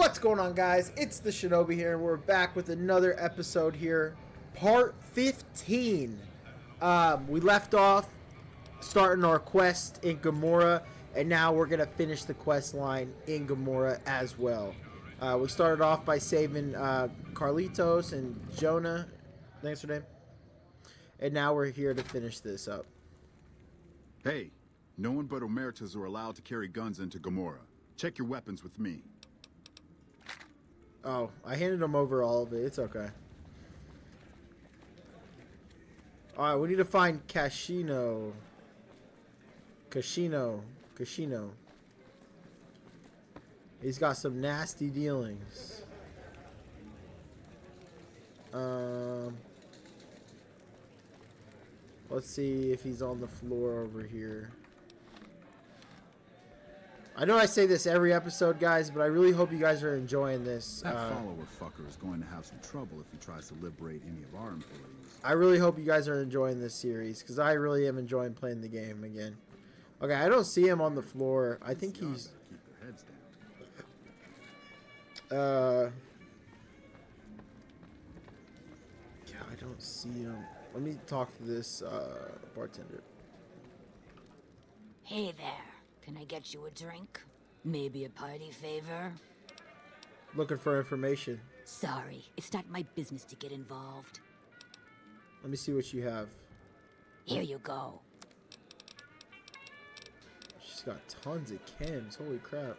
What's going on, guys? It's the Shinobi here, and we're back with another episode here, part 15. We left off starting our quest in Gamora, and now we're gonna finish the quest line in Gamora as well. We started off by saving Carlitos and Jonah, thanks for name, and now we're here to finish this up. Hey, no one but Omertas are allowed to carry guns into Gamora. Check your weapons with me. Oh, I handed him over all of it. It's okay. Alright, we need to find Kashino. He's got some nasty dealings. Let's see if he's on the floor over here. I know I say this every episode, guys, but I really hope you guys are enjoying this. That follower fucker is going to have some trouble if he tries to liberate any of our employees. I really hope you guys are enjoying this series, because I really am enjoying playing the game again. Okay, I don't see him on the floor. I think he's... Keep their heads down. Yeah, I don't see him. Let me talk to this bartender. Hey there. Can I get you a drink? Maybe a party favor? Looking for information. Sorry, it's not my business to get involved. Let me see what you have. Here you go. She's got tons of chems. Holy crap.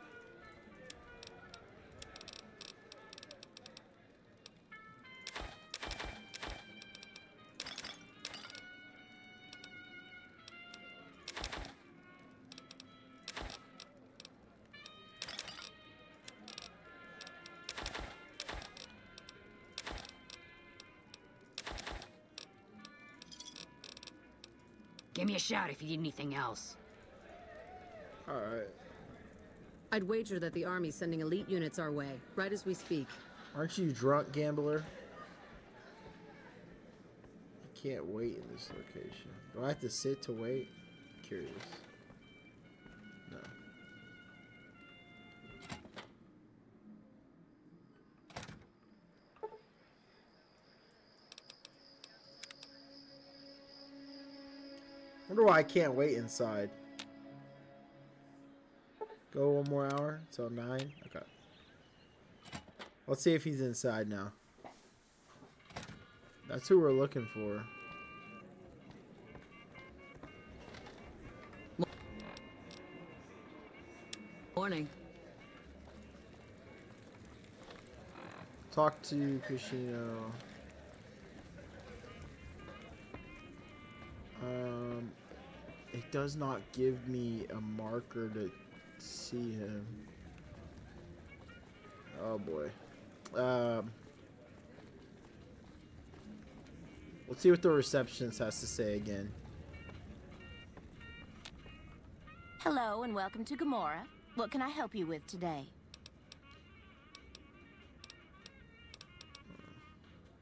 Give me a shout if you need anything else. Alright. I'd wager that the Army's sending elite units our way, right as we speak. Aren't you drunk, gambler? I can't wait in this location. Do I have to sit to wait? Curious. No. Wonder why I can't wait inside. Go one more hour till 9. Okay. Let's see if he's inside now. That's who we're looking for. Morning. Talk to Kashino. It does not give me a marker to see him. Oh boy. Let's see what the receptionist has to say again. Hello and welcome to Gamora. What can I help you with today?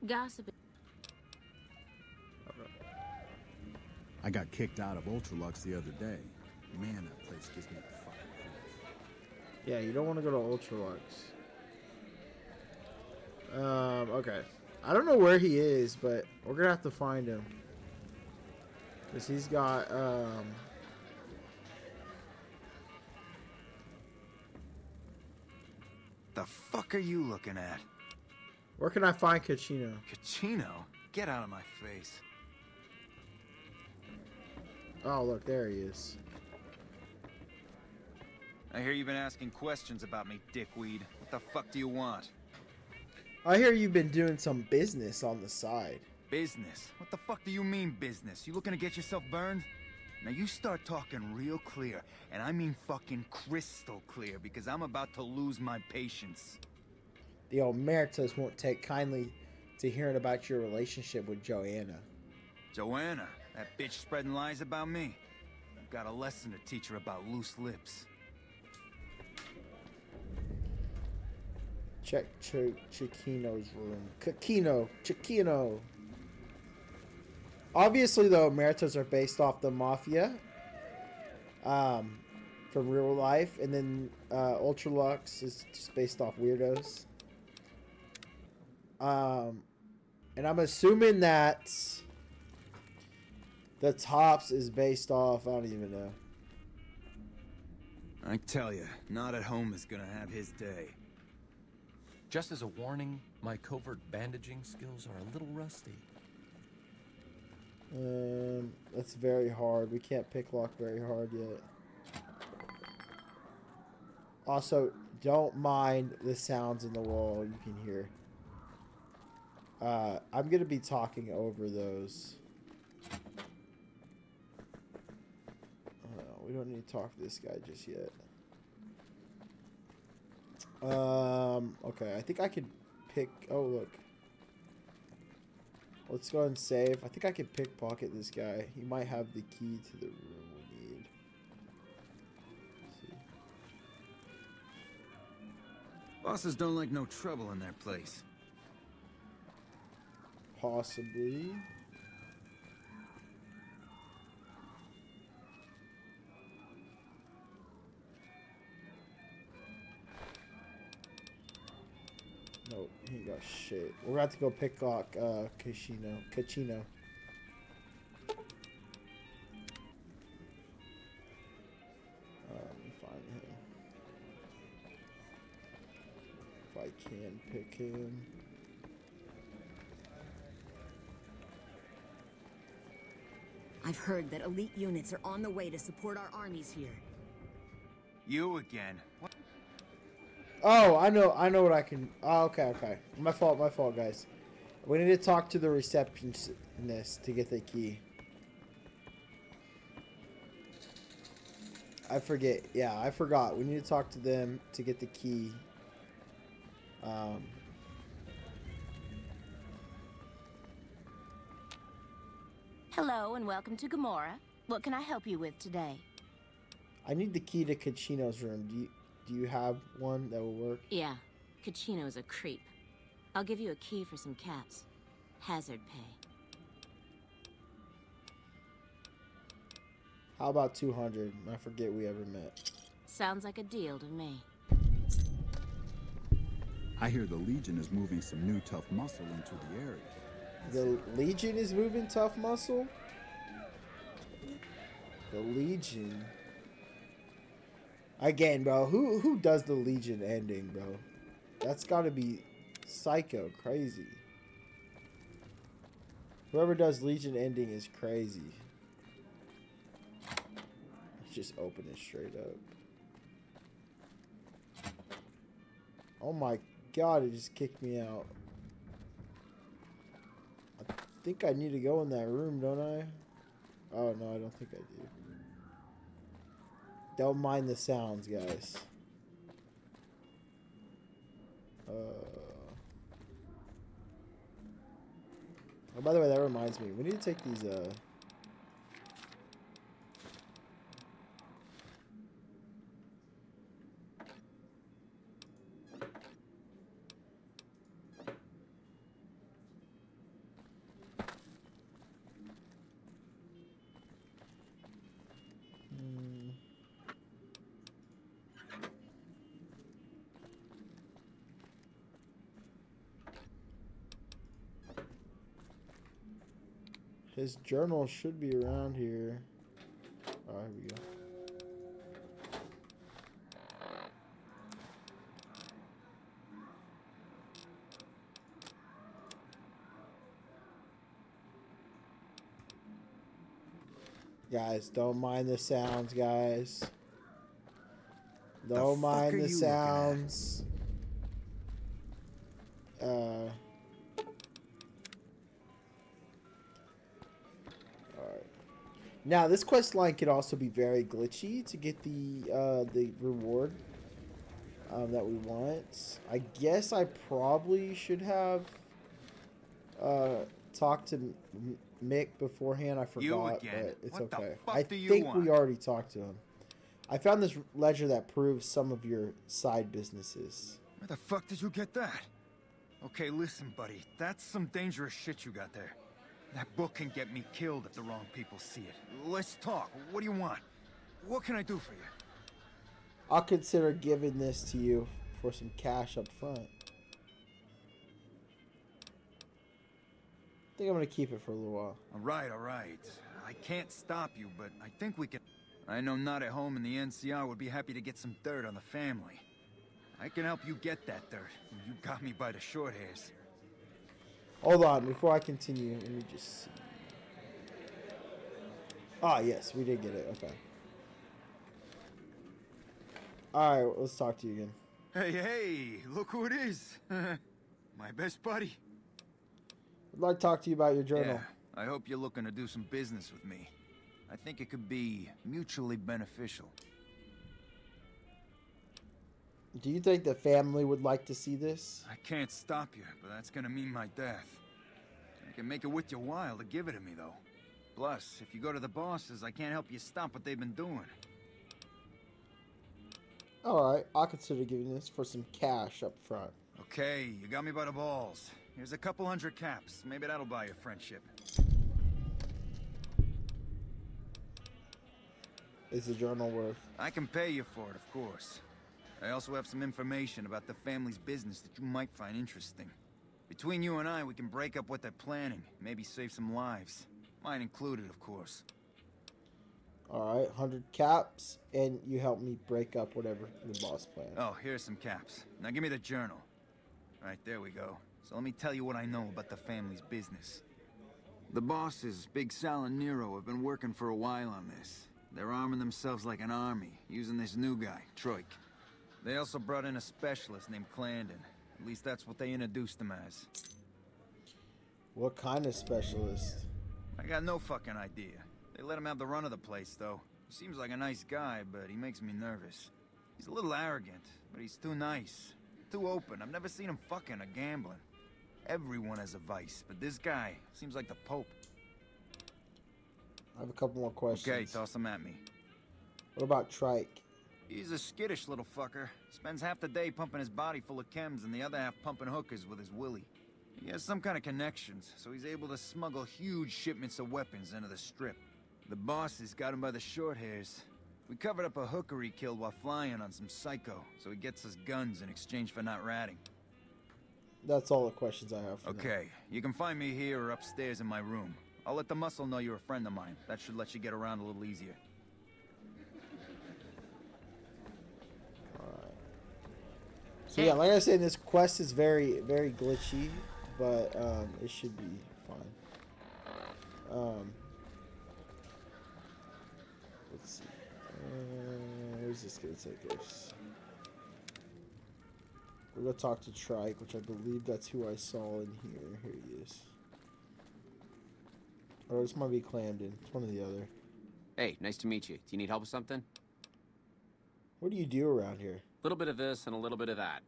Gossip. I got kicked out of Ultralux the other day. Man, that place gives me the fucking creeps. Yeah, you don't want to go to Ultralux. Okay. I don't know where he is, but we're gonna have to find him. Because he's got, The fuck are you looking at? where can I find Kachino? Kachino? Get out of my face. Oh, look, there he is. I hear you've been asking questions about me, dickweed. What the fuck do you want? I hear you've been doing some business on the side. Business? What the fuck do you mean business? You looking to get yourself burned? Now you start talking real clear, and I mean fucking crystal clear, because I'm about to lose my patience. The Omertas won't take kindly to hearing about your relationship with Joanna. Joanna, that bitch spreading lies about me. I've got a lesson to teach her about loose lips. Check Chiquino's room. Chiquino. Obviously, the Omertas are based off the Mafia. from real life, and then Ultralux is just based off weirdos. And I'm assuming that the Tops is based off, I don't even know. I tell you, not at home is gonna have his day. Just as a warning, my covert bandaging skills are a little rusty. That's very hard. We can't pick lock very hard yet. Also, don't mind the sounds in the wall you can hear. I'm gonna be talking over those. We don't need to talk to this guy just yet. Okay, I think I could pick. Oh, look. Let's go and save. I think I could pickpocket this guy. He might have the key to the room we need. Let's see. Bosses don't like no trouble in their place. Possibly. No, he ain't got shit. We're about to go pick lock Cachino. Let me find him. If I can pick him. I've heard that elite units are on the way to support our armies here. You again? What? Oh, I know what I can. Oh, okay. My fault, guys. We need to talk to the receptionist to get the key. I forget. Yeah, I forgot. We need to talk to them to get the key. Hello and welcome to Gamora. What can I help you with today? I need the key to Cachino's room. Do you have one that will work? Yeah, Cachino's a creep. I'll give you a key for some cats. Hazard pay. How about 200? I forget we ever met. Sounds like a deal to me. I hear the Legion is moving some new tough muscle into the area. The Legion is moving tough muscle? The Legion. Again, bro, who does the Legion ending, bro? That's gotta be psycho crazy. Whoever does Legion ending is crazy. Let's just open it straight up. Oh my god, it just kicked me out. I think I need to go in that room, don't I? Oh no, I don't think I do. Don't mind the sounds, guys. Oh, by the way, that reminds me. We need to take these, his journal should be around here. Oh, here we go. Guys, don't mind the sounds, guys. Don't mind the sounds. Now, this quest line could also be very glitchy to get the reward that we want. I guess I probably should have talked to Mick beforehand. I forgot, but it's okay. I think we already talked to him. I found this ledger that proves some of your side businesses. Where the fuck did you get that? Okay, listen, buddy. That's some dangerous shit you got there. That book can get me killed if the wrong people see it. Let's talk. What do you want? What can I do for you? I'll consider giving this to you for some cash up front. I think I'm gonna keep it for a little while. All right, all right. I can't stop you, but I think we can... I know not at home in the NCR would be happy to get some dirt on the family. I can help you get that dirt. You got me by the short hairs. Hold on, before I continue, let me just see. Ah, yes, we did get it. Okay. Alright, let's talk to you again. Hey, hey, look who it is. My best buddy. I'd like to talk to you about your journal. Yeah, I hope you're looking to do some business with me. I think it could be mutually beneficial. Do you think the family would like to see this? I can't stop you, but that's gonna mean my death. I can make it worth your while to give it to me, though. Plus, if you go to the bosses, I can't help you stop what they've been doing. Alright, I'll consider giving this for some cash up front. Okay, you got me by the balls. Here's a couple hundred caps. Maybe that'll buy you friendship. Is the journal worth? I can pay you for it, of course. I also have some information about the family's business that you might find interesting. Between you and I, we can break up what they're planning, maybe save some lives. Mine included, of course. Alright, 100 caps, and you help me break up whatever the boss plans. Oh, here's some caps. Now give me the journal. Right, there we go. So let me tell you what I know about the family's business. The bosses, Big Sal and Nero, have been working for a while on this. They're arming themselves like an army, using this new guy, Troik. They also brought in a specialist named Clarendon. At least that's what they introduced him as. What kind of specialist? I got no fucking idea. They let him have the run of the place, though. He seems like a nice guy, but he makes me nervous. He's a little arrogant, but he's too nice. Too open. I've never seen him fucking or gambling. Everyone has a vice, but this guy seems like the Pope. I have a couple more questions. Okay, toss them at me. What about Trike? He's a skittish little fucker. Spends half the day pumping his body full of chems and the other half pumping hookers with his willy. He has some kind of connections, so he's able to smuggle huge shipments of weapons into the Strip. The bosses got him by the short hairs. We covered up a hooker he killed while flying on some psycho, so he gets us guns in exchange for not ratting. That's all the questions I have for now. Okay, you can find me here or upstairs in my room. I'll let the muscle know you're a friend of mine. That should let you get around a little easier. Alright. So yeah, like I said, this quest is very, very glitchy, but it should be fine. Let's see. Where's this gonna take us? We're gonna talk to Trike, which I believe that's who I saw in here. Here he is. Or this might be Clarendon. It's one or the other. Hey, nice to meet you. Do you need help with something? What do you do around here? A little bit of this and a little bit of that.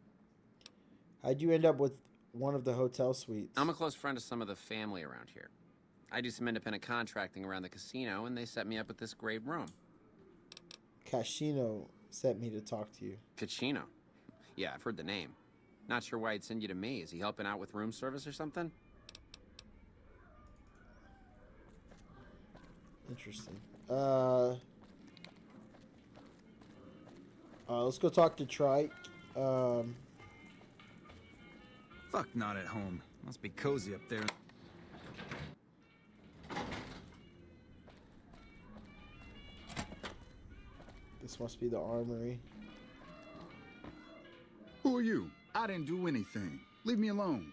How'd you end up with one of the hotel suites? I'm a close friend of some of the family around here. I do some independent contracting around the casino, and they set me up with this great room. Casino sent me to talk to you. Cachino? Yeah, I've heard the name. Not sure why he'd send you to me. Is he helping out with room service or something? Interesting. Let's go talk to Trike. Fuck not at home. Must be cozy up there. This must be the armory. Who are you? I didn't do anything. Leave me alone.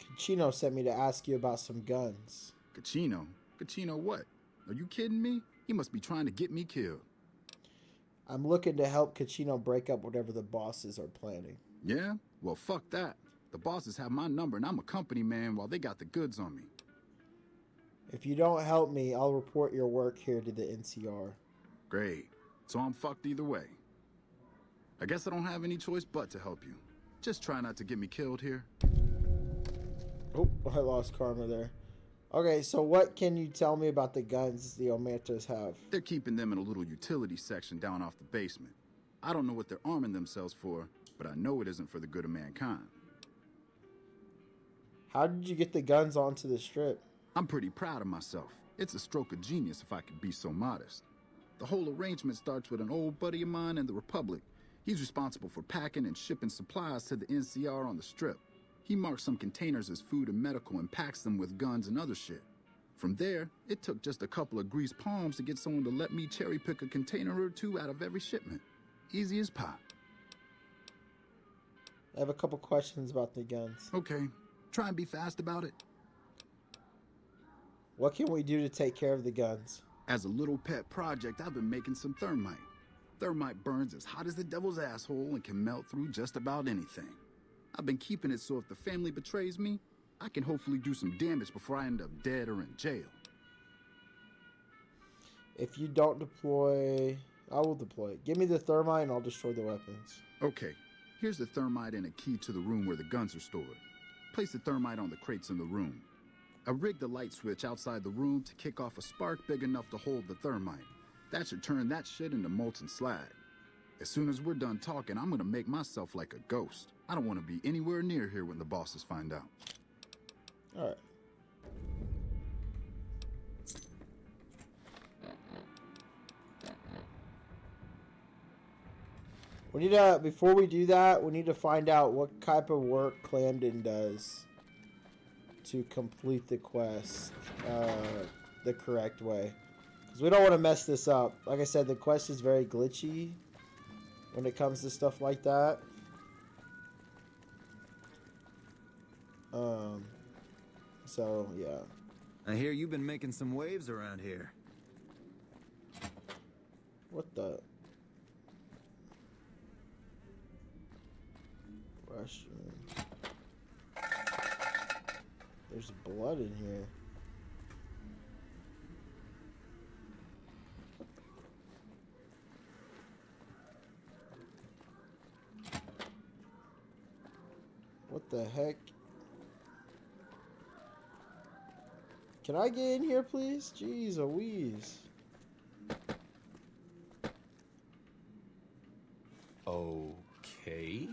Cachino sent me to ask you about some guns. Cachino? Cachino what? Are you kidding me? He must be trying to get me killed. I'm looking to help Cachino break up whatever the bosses are planning. Yeah? Well, fuck that. The bosses have my number and I'm a company man while they got the goods on me. If you don't help me, I'll report your work here to the NCR. Great. So I'm fucked either way. I guess I don't have any choice but to help you. Just try not to get me killed here. Oh, I lost karma there. Okay, so what can you tell me about the guns the Omertas have? They're keeping them in a little utility section down off the basement. I don't know what they're arming themselves for, but I know it isn't for the good of mankind. How did you get the guns onto the Strip? I'm pretty proud of myself. It's a stroke of genius if I could be so modest. The whole arrangement starts with an old buddy of mine in the Republic. He's responsible for packing and shipping supplies to the NCR on the Strip. He marks some containers as food and medical and packs them with guns and other shit. From there, it took just a couple of greased palms to get someone to let me cherry pick a container or two out of every shipment. Easy as pie. I have a couple questions about the guns. Okay, try and be fast about it. What can we do to take care of the guns? As a little pet project, I've been making some thermite. Thermite burns as hot as the devil's asshole and can melt through just about anything. I've been keeping it so if the family betrays me, I can hopefully do some damage before I end up dead or in jail. If you don't deploy, I will deploy it. Give me the thermite and I'll destroy the weapons. Okay, here's the thermite and a key to the room where the guns are stored. Place the thermite on the crates in the room. I rigged the light switch outside the room to kick off a spark big enough to hold the thermite. That should turn that shit into molten slag. As soon as we're done talking, I'm gonna make myself like a ghost. I don't want to be anywhere near here when the bosses find out. All right. We need to, before we do that, we need to find out what type of work Clamden does to complete the quest the correct way. Because we don't want to mess this up. Like I said, the quest is very glitchy when it comes to stuff like that. So, yeah. I hear you've been making some waves around here. What the? Restroom. There's blood in here. What the heck? Can I get in here, please? Jeez Louise. Okay.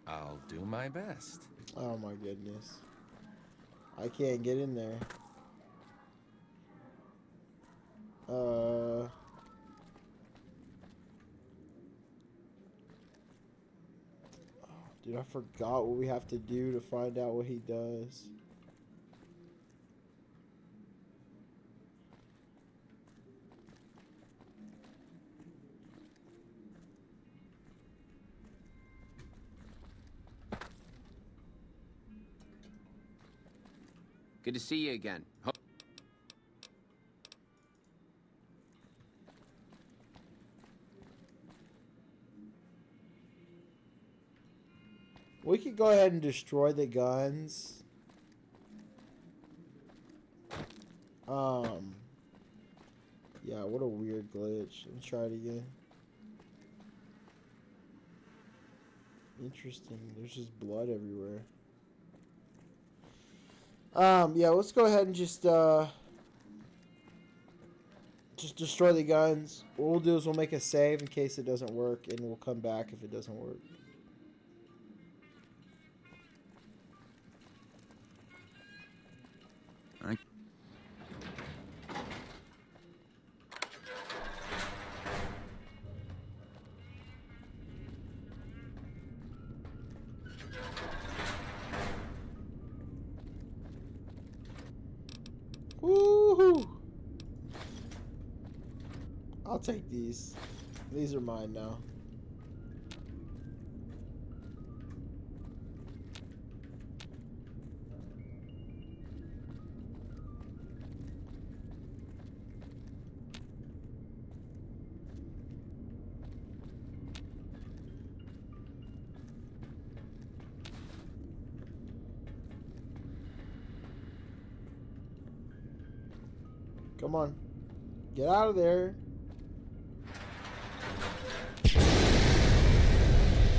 I'll do my best. Oh my goodness. I can't get in there. Dude, I forgot what we have to do to find out what he does. Good to see you again. We could go ahead and destroy the guns. Yeah, what a weird glitch. Let me try it again. Interesting. There's just blood everywhere. Yeah, let's go ahead and just destroy the guns. What we'll do is we'll make a save in case it doesn't work, and we'll come back if it doesn't work. Woohoo! I'll take these. These are mine now. Come on. Get out of there.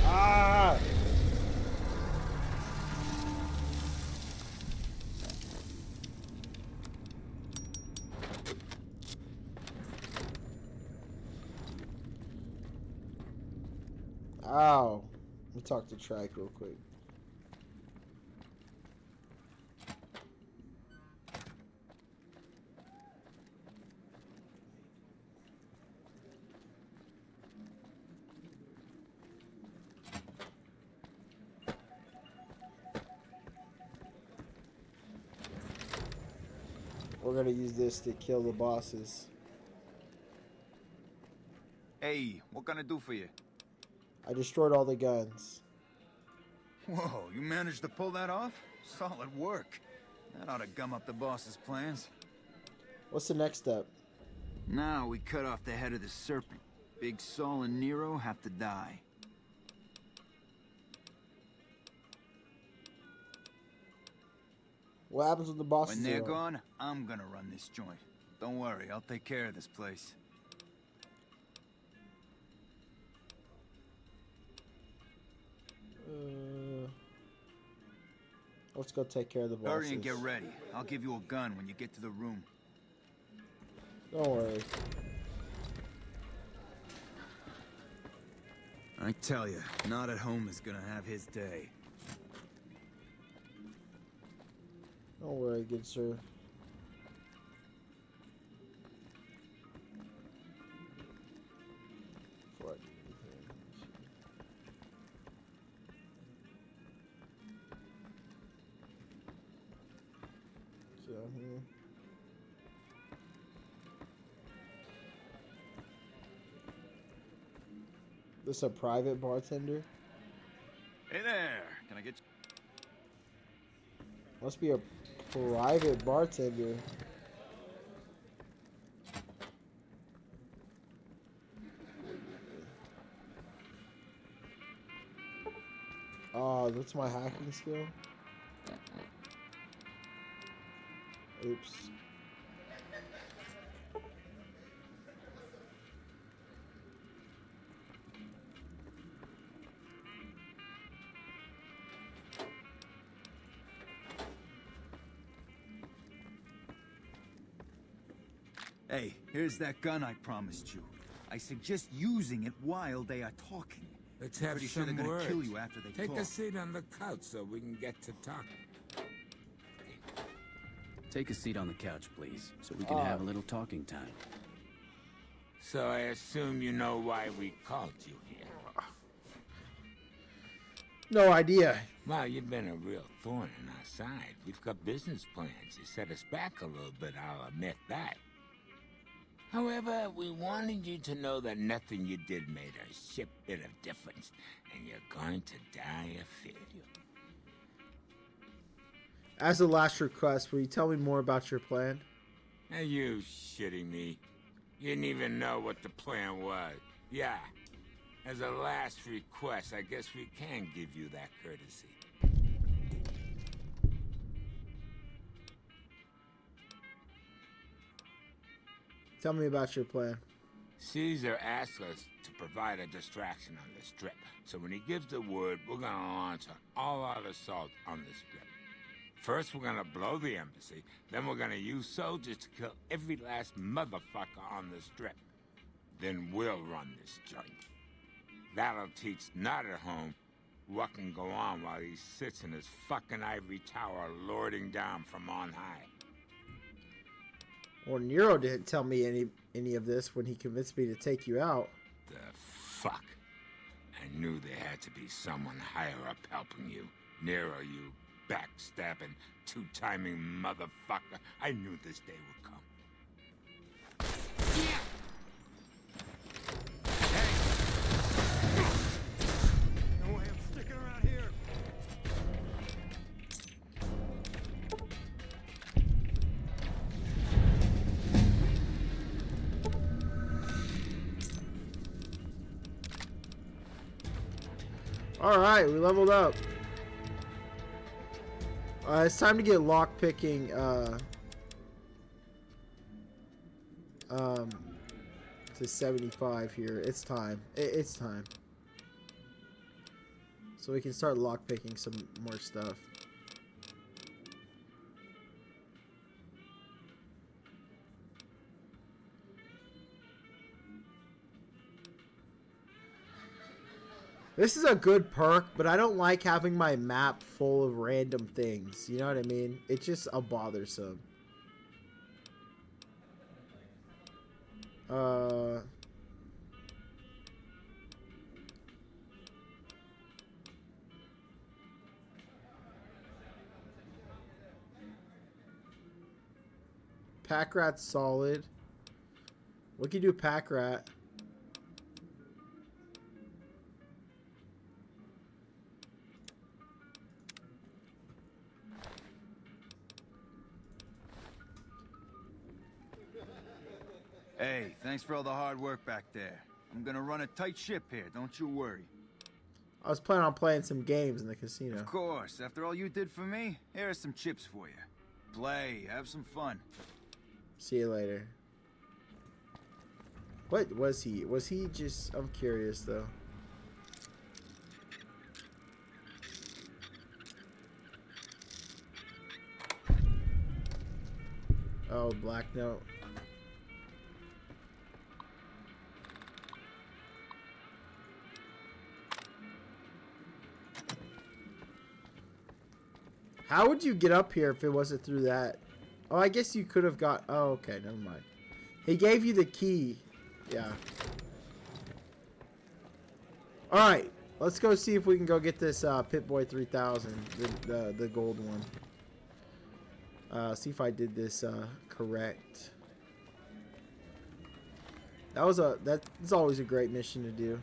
Ah! Ow. Let me talk to Trike real quick. We're gonna use this to kill the bosses. Hey, what can I do for you? I destroyed all the guns. Whoa, you managed to pull that off? Solid work. That ought to gum up the boss's plans. What's the next step? Now we cut off the head of the serpent. Big Saul and Nero have to die. What happens when the bosses When they're are gone, I'm gonna run this joint. Don't worry, I'll take care of this place. Let's go take care of the bosses. Hurry and get ready. I'll give you a gun when you get to the room. Don't worry. I tell you, Not at Home is gonna have his day. Don't worry, good sir. Fuck. Down here. This a private bartender? Hey there! Can I get you? Must be a private bartender. Oh, that's my hacking skill? Oops. Hey, here's that gun I promised you. I suggest using it while they are talking. Let's have Pretty sure some they're gonna words. kill you after they Take talk. a seat on the couch so we can get to talking. Take a seat on the couch, please, so we can have a little talking time. So I assume you know why we called you here. No idea. Well, you've been a real thorn in our side. We've got business plans. You set us back a little bit, I'll admit that. However, we wanted you to know that nothing you did made a shit bit of difference, and you're going to die a failure. As a last request, will you tell me more about your plan? Are you shitting me? You didn't even know what the plan was. Yeah. As a last request, I guess we can give you that courtesy. Tell me about your plan. Caesar asked us to provide a distraction on the strip. So when he gives the word, we're gonna launch an all-out assault on the strip. First, we're gonna blow the embassy. Then we're gonna use soldiers to kill every last motherfucker on the strip. Then we'll run this joint. That'll teach Not at Home what can go on while he sits in his fucking ivory tower lording down from on high. Well, Nero didn't tell me any of this when he convinced me to take you out. The fuck? I knew there had to be someone higher up helping you. Nero, you backstabbing, two-timing motherfucker. I knew this day would come. Yeah! No way I'm sticking around here. Alright, we leveled up. It's time to get lockpicking, to 75 here. It's time. It's time. So we can start lockpicking some more stuff. This is a good perk, but I don't like having my map full of random things. You know what I mean? It's just a bothersome. Pack Rat's solid. What can you do, Pack Rat? Hey, thanks for all the hard work back there. I'm gonna run a tight ship here, don't you worry. I was planning on playing some games in the casino. Of course, after all you did for me, here are some chips for you. Play, have some fun. See you later. What was he? Was he just... I'm curious, though. Oh, Black Note. How would you get up here if it wasn't through that? Oh, I guess you could have got... Oh, okay, never mind. He gave you the key. Yeah. Alright, let's go see if we can go get this Pip-Boy 3000, the gold one. See if I did this correct. That's always a great mission to do.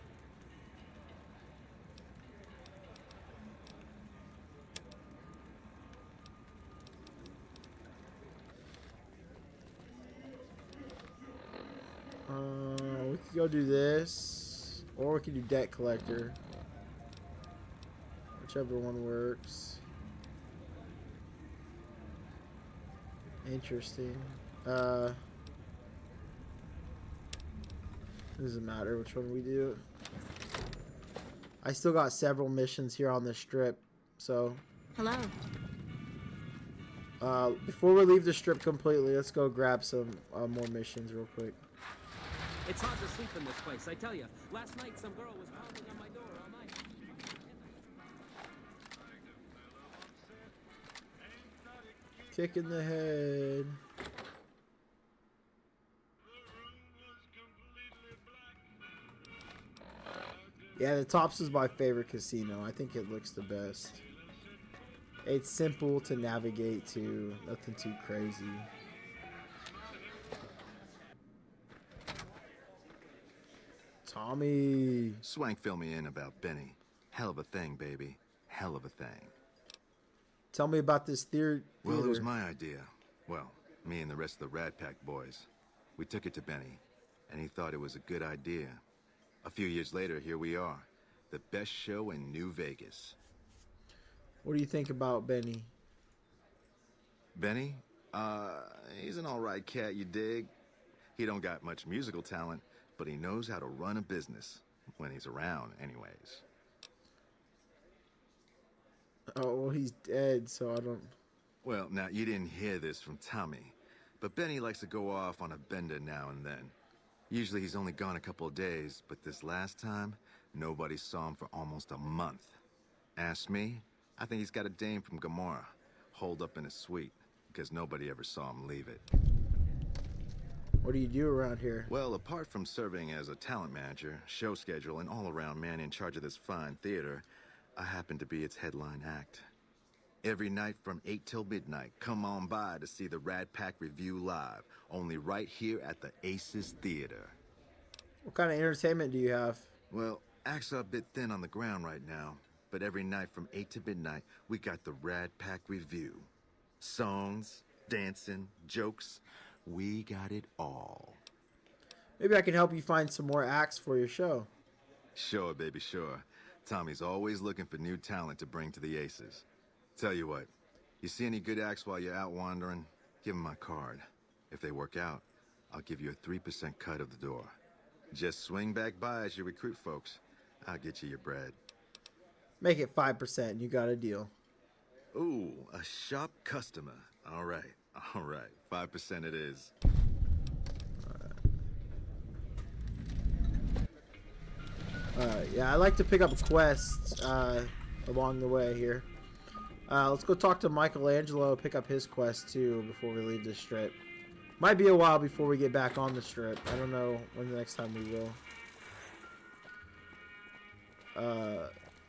We could go do this, or we could do debt collector. Whichever one works. Interesting. Doesn't matter which one we do. I still got several missions here on this strip, so. Hello. Before we leave the strip completely, let's go grab some more missions real quick. It's hard to sleep in this place, I tell you. Last night, some girl was pounding on my door all night. Kick in the head. Yeah, the Tops is my favorite casino. I think it looks the best. It's simple to navigate to, nothing too crazy. Tommy. Swank fill me in about Benny. Hell of a thing, baby. Hell of a thing. Tell me about this theater. Well, it was my idea. Well, me and the rest of the Rat Pack boys. We took it to Benny, and he thought it was a good idea. A few years later, here we are. The best show in New Vegas. What do you think about Benny? Benny? He's an alright cat, you dig? He don't got much musical talent, but he knows how to run a business. When he's around, anyways. Oh, well, he's dead, so I don't... Well, now, you didn't hear this from Tommy, but Benny likes to go off on a bender now and then. Usually he's only gone a couple of days, but this last time, nobody saw him for almost a month. Ask me, I think he's got a dame from Gomorrah, holed up in his suite, because nobody ever saw him leave it. What do you do around here? Well, apart from serving as a talent manager, show schedule, and all-around man in charge of this fine theater, I happen to be its headline act. Every night from 8 till midnight, come on by to see the Rat Pack Review live, only right here at the Aces Theater. What kind of entertainment do you have? Well, acts are a bit thin on the ground right now, but every night from 8 to midnight, we got the Rat Pack Review. Songs, dancing, jokes, we got it all. Maybe I can help you find some more acts for your show. Sure, baby, sure. Tommy's always looking for new talent to bring to the Aces. Tell you what, you see any good acts while you're out wandering, give them my card. If they work out, I'll give you a 3% cut of the door. Just swing back by as you recruit folks. I'll get you your bread. Make it 5% and you got a deal. Ooh, a sharp customer. All right, 5% it is. Yeah, I like to pick up quests along the way here. Let's go talk to Michelangelo, pick up his quest too before we leave this strip. Might be a while before we get back on the strip. I don't know when the next time we will.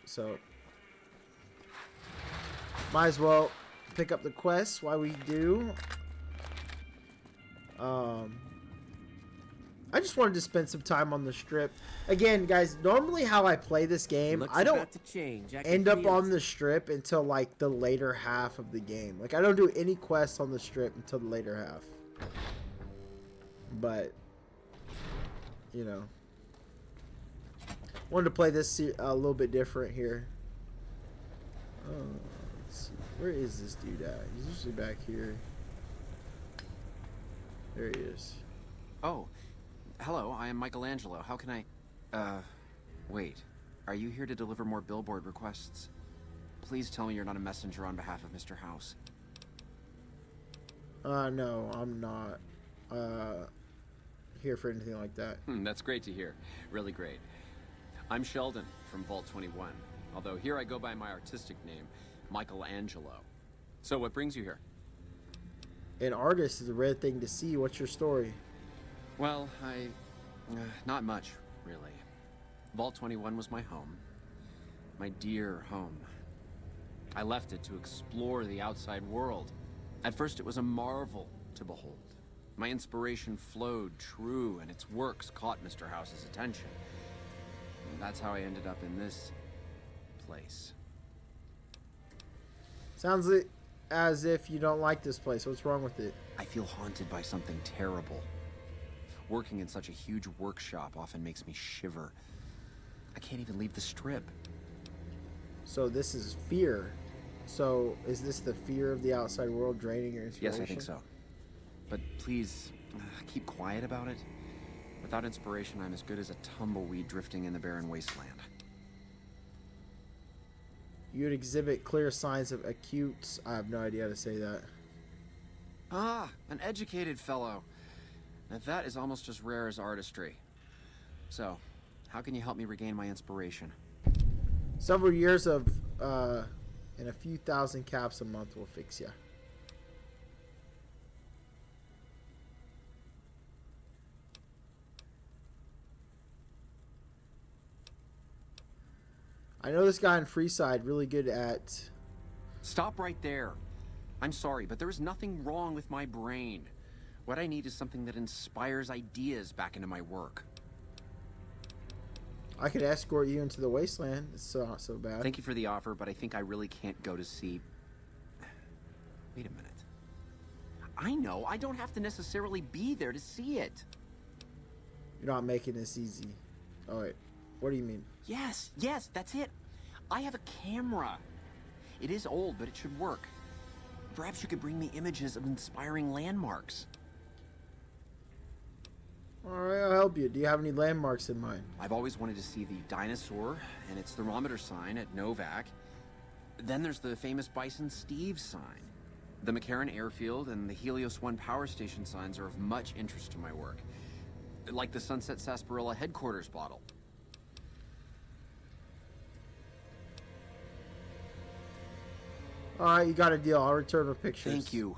So might as well pick up the quests while we do. I just wanted to spend some time on the strip. Again, guys, normally how I play this game, I don't end up on the strip until like the later half of the game. Like I don't do any quests on the strip until the later half. But you know, wanted to play this a little bit different here. Let's see. Where is this dude at? He's usually back here. There he is. Oh, hello, I am Michelangelo. How can I... wait. Are you here to deliver more billboard requests? Please tell me you're not a messenger on behalf of Mr. House. No, I'm not here for anything like that. That's great to hear. Really great. I'm Sheldon from Vault 21, although here I go by my artistic name, Michelangelo. So what brings you here? An artist is a rare thing to see. What's your story? Well, not much, really. Vault 21 was my home. My dear home. I left it to explore the outside world. At first it was a marvel to behold. My inspiration flowed true, and its works caught Mr. House's attention. And that's how I ended up in this place. Sounds as if you don't like this place. What's wrong with it? I feel haunted by something terrible. Working in such a huge workshop often makes me shiver. I can't even leave the strip. So this is fear. So is this the fear of the outside world draining your inspiration? Yes, I think so. But please, keep quiet about it. Without inspiration, I'm as good as a tumbleweed drifting in the barren wasteland. You would exhibit clear signs of acute... I have no idea how to say that. Ah, an educated fellow. Now that is almost as rare as artistry. So, how can you help me regain my inspiration? Several years of, and a few thousand caps a month will fix ya. I know this guy in Freeside really good at... Stop right there. I'm sorry, but there is nothing wrong with my brain. What I need is something that inspires ideas back into my work. I could escort you into the wasteland. It's not so bad. Thank you for the offer, but I think I really can't go to see... Wait a minute. I know, I don't have to necessarily be there to see it. You're not making this easy. Oh, wait. What do you mean? Yes, that's it. I have a camera. It is old, but it should work. Perhaps you could bring me images of inspiring landmarks. Alright, I'll help you. Do you have any landmarks in mind? I've always wanted to see the dinosaur and its thermometer sign at Novak. Then there's the famous Bison Steve sign. The McCarran Airfield and the Helios 1 power station signs are of much interest to my work. Like the Sunset Sarsaparilla headquarters bottle. Alright, you got a deal. I'll return with pictures. Thank you.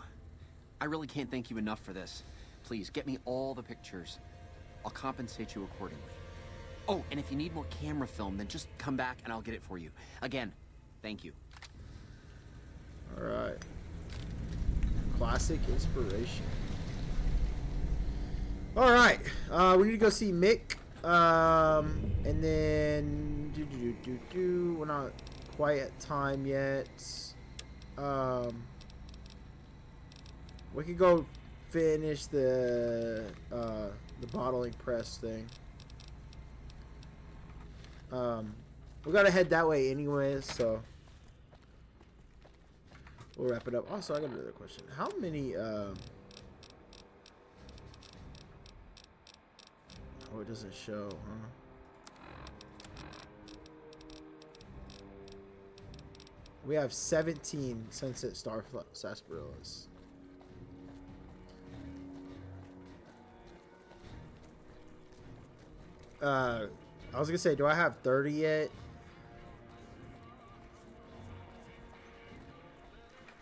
I really can't thank you enough for this. Please, get me all the pictures. I'll compensate you accordingly. Oh, and if you need more camera film, then just come back and I'll get it for you. Again, thank you. Alright. Classic inspiration. Alright. We need to go see Mick. And then... We're not quite at time yet. We could go finish the bottling press thing. We gotta head that way anyways, so we'll wrap it up. Also, I got another question. How many oh, it doesn't show, huh? We have 17 Sunset Sarsaparillas. I was gonna say, do I have 30 yet?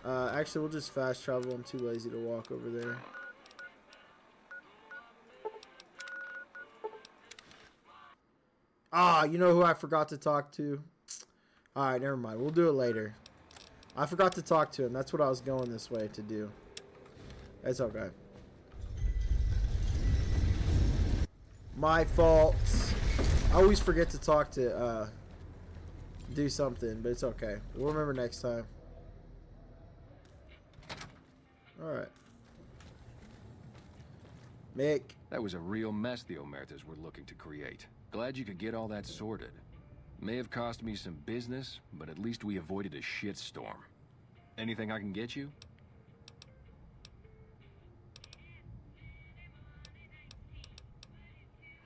Actually, we'll just fast travel. I'm too lazy to walk over there. Ah, you know who I forgot to talk to? Alright, never mind. We'll do it later. I forgot to talk to him. That's what I was going this way to do. It's okay. My fault. I always forget to talk to, do something, but it's okay. We'll remember next time. Alright. Mick. That was a real mess the Omertas were looking to create. Glad you could get all that sorted. May have cost me some business, but at least we avoided a shitstorm. Anything I can get you?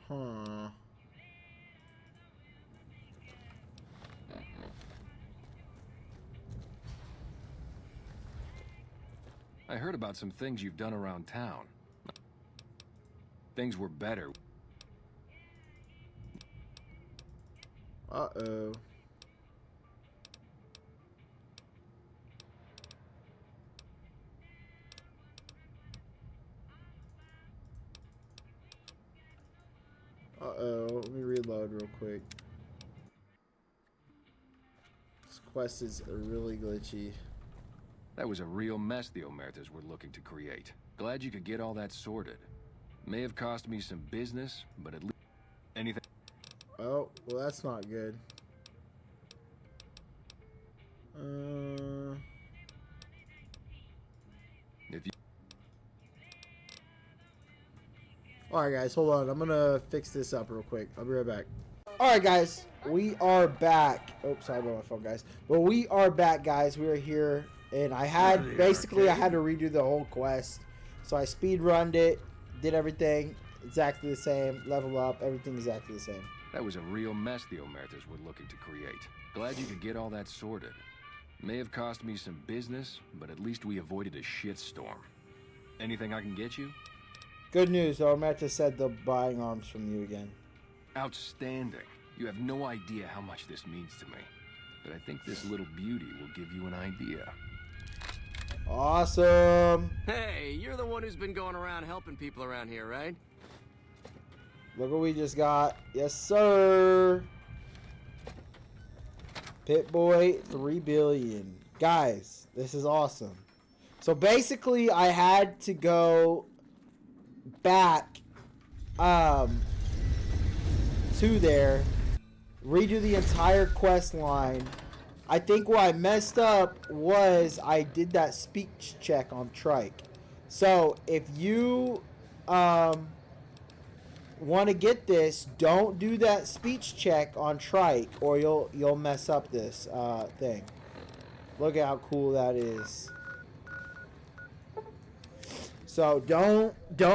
Huh. I heard about some things you've done around town. Things were better. Uh-oh. Uh-oh. Let me reload real quick. This quest is really glitchy. That was a real mess the Omertas were looking to create. Glad you could get all that sorted. May have cost me some business, but at least anything. Oh, well, that's not good. If you Alright, guys, hold on. I'm gonna fix this up real quick. I'll be right back. Alright, guys, we are back. Oops, sorry about my phone, guys. But we are back, guys. We are here, and I had basically I had to redo the whole quest. So I speed runned it, did everything exactly the same, level up, everything exactly the same. That was a real mess the Omertas were looking to create. Glad you could get all that sorted. May have cost me some business, but at least we avoided a shitstorm. Anything I can get you? Good news, though. Omerta said they're buying arms from you again. Outstanding. You have no idea how much this means to me. But I think this little beauty will give you an idea. Awesome. Hey, you're the one who's been going around helping people around here, right? Look what we just got. Yes, sir. Pip-boy 3 billion. Guys, this is awesome. So basically, I had to go back to there, redo the entire quest line. I think where I messed up was I did that speech check on Trike. So if you want to get this, don't do that speech check on Trike, or you'll mess up this thing. Look at how cool that is. So don't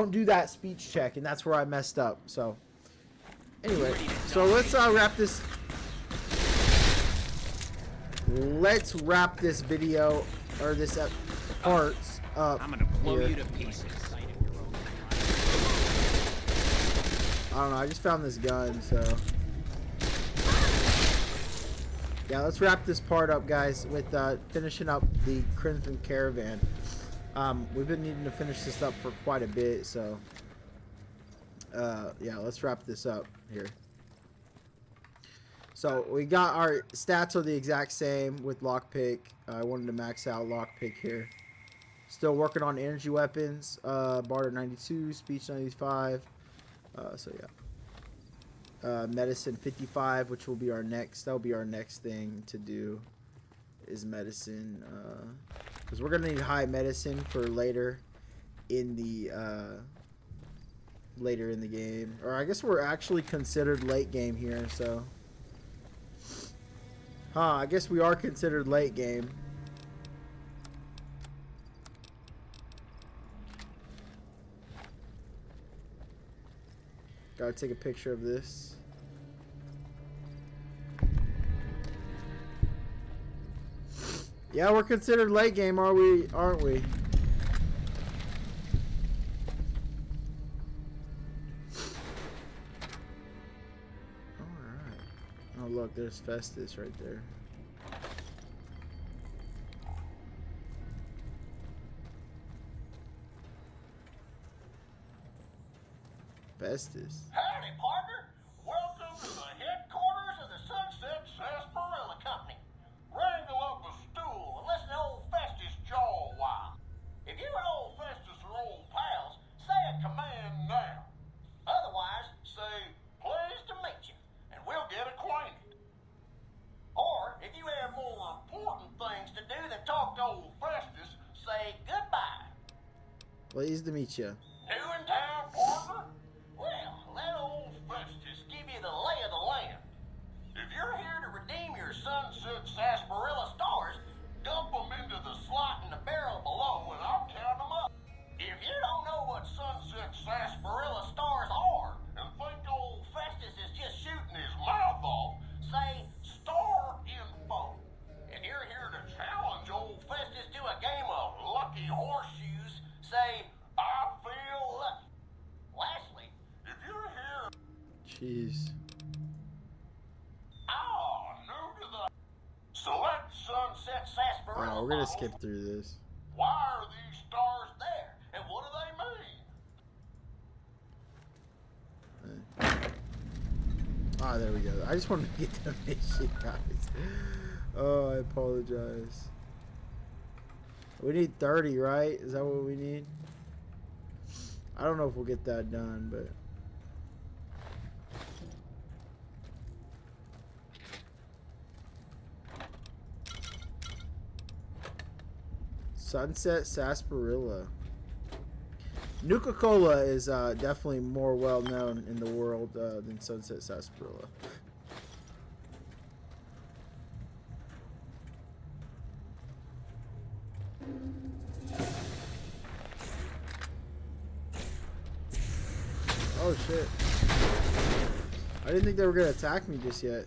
do that speech check, and that's where I messed up. So anyway, so let's wrap this. Let's wrap this video or this parts up. I'm gonna blow here. you to pieces. I don't know. I just found this gun, so yeah. Let's wrap this part up, guys, with finishing up the Crimson Caravan. We've been needing to finish this up for quite a bit, so yeah, let's wrap this up here. So we got our stats are the exact same with lockpick. I wanted to max out lockpick here. Still working on energy weapons. Barter 92, speech 95. So yeah. Medicine 55, which will be our next. That'll be our next thing to do. Is medicine. Because we're gonna need high medicine for later in the game. Or I guess we're actually considered late game here. So. Huh, I guess we are considered late game. Gotta take a picture of this. Yeah, we're considered late game, aren't we? Alright. Oh look, there's Festus right there. Festus. Howdy, partner. Welcome to the headquarters of the Sunset Sarsaparilla Company. Wrangle up a stool and listen to old Festus jaw a while. If you and old Festus are old pals, say a command now. Otherwise, say Pleased to meet you. New in town, partner? Well, let old Festus give you the lay of the land. If you're here to redeem your Sunset Sarsaparilla stars, dump them into the slot in the barrel below and I'll count them up. If you don't know what Sunset Sarsaparilla stars are and think old Festus is just shooting his mouth off, say star info. If you're here to challenge old Festus to a game of lucky horseshoes, say I feel lucky. Lastly, if you're here... Jeez. New to the select Sunset Sarsaparilla. Oh, we're gonna skip through this. Why are these stars there, and what do they mean? Ah, there we go. I just wanted to get the mission, guys. Oh, I apologize. We need 30, right? Is that what we need? I don't know if we'll get that done, but... Sunset Sarsaparilla. Nuka-Cola is definitely more well known in the world than Sunset Sarsaparilla. Oh shit. I didn't think they were gonna attack me just yet.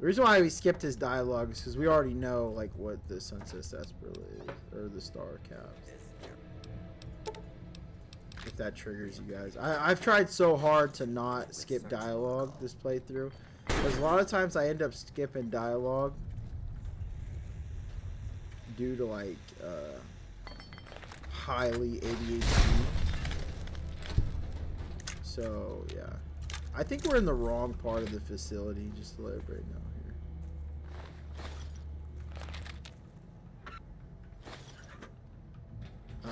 The reason why we skipped his dialogue is because we already know like what the Sunset Sarsaparilla is, or the Star Cap. If that triggers you guys, I've tried so hard to not skip dialogue this playthrough, because a lot of times I end up skipping dialogue due to like highly ADHD. So yeah, I think we're in the wrong part of the facility. Just to let everybody know.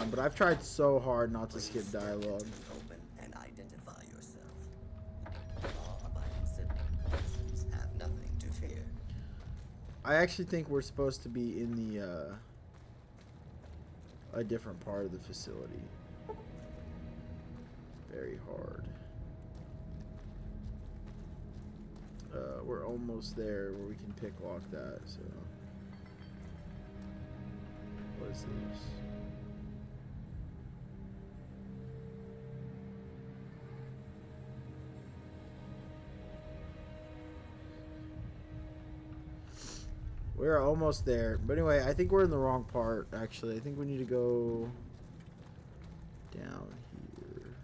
But I've tried so hard not to skip dialogue. Open and identify yourself. Law-abiding citizens have nothing to fear. I actually think we're supposed to be in the a different part of the facility. Very hard. We're almost there where we can pick lock that. So what is this? We're almost there. But anyway, I think we're in the wrong part, actually. I think we need to go down here.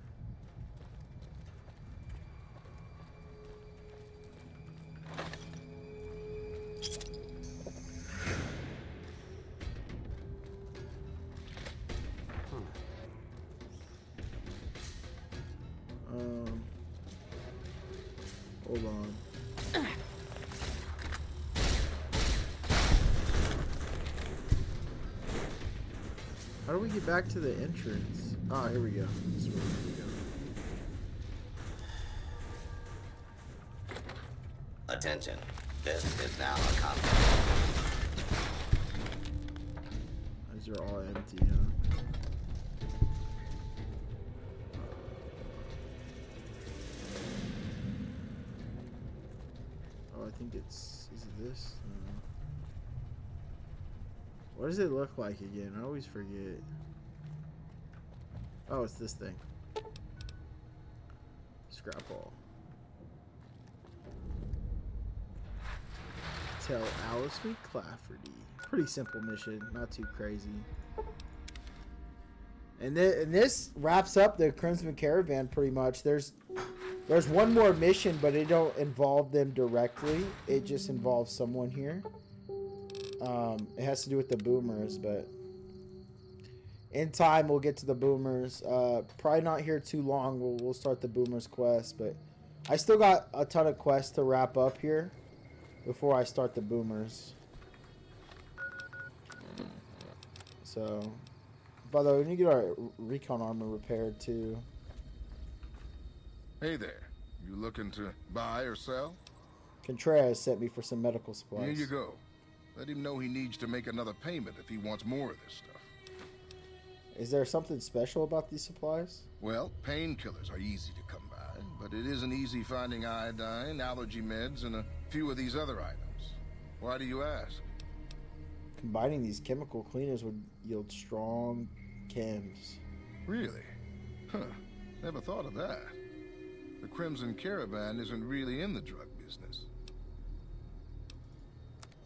Hold on. How do we get back to the entrance? Oh, here we go. This is where we go. Attention. This is now a combat. These are all empty, huh? Oh, I think it's... Is it this? What does it look like again? I always forget. Oh, it's this thing. Scrap all. Tell Alice McClafferty. Pretty simple mission, not too crazy. And this wraps up the Crimson Caravan pretty much. There's one more mission, but it don't involve them directly. It just involves someone here. It has to do with the boomers, but in time we'll get to the boomers. Probably not here too long. We'll start the boomers quest, but I still got a ton of quests to wrap up here before I start the boomers. So, by the way, we need to get our recon armor repaired too. Hey there. You looking to buy or sell? Contreras sent me for some medical supplies. Here you go. Let him know he needs to make another payment if he wants more of this stuff. Is there something special about these supplies? Well, painkillers are easy to come by, but it isn't easy finding iodine, allergy meds, and a few of these other items. Why do you ask? Combining these chemical cleaners would yield strong chems. Really? Huh. Never thought of that. The Crimson Caravan isn't really in the drug business.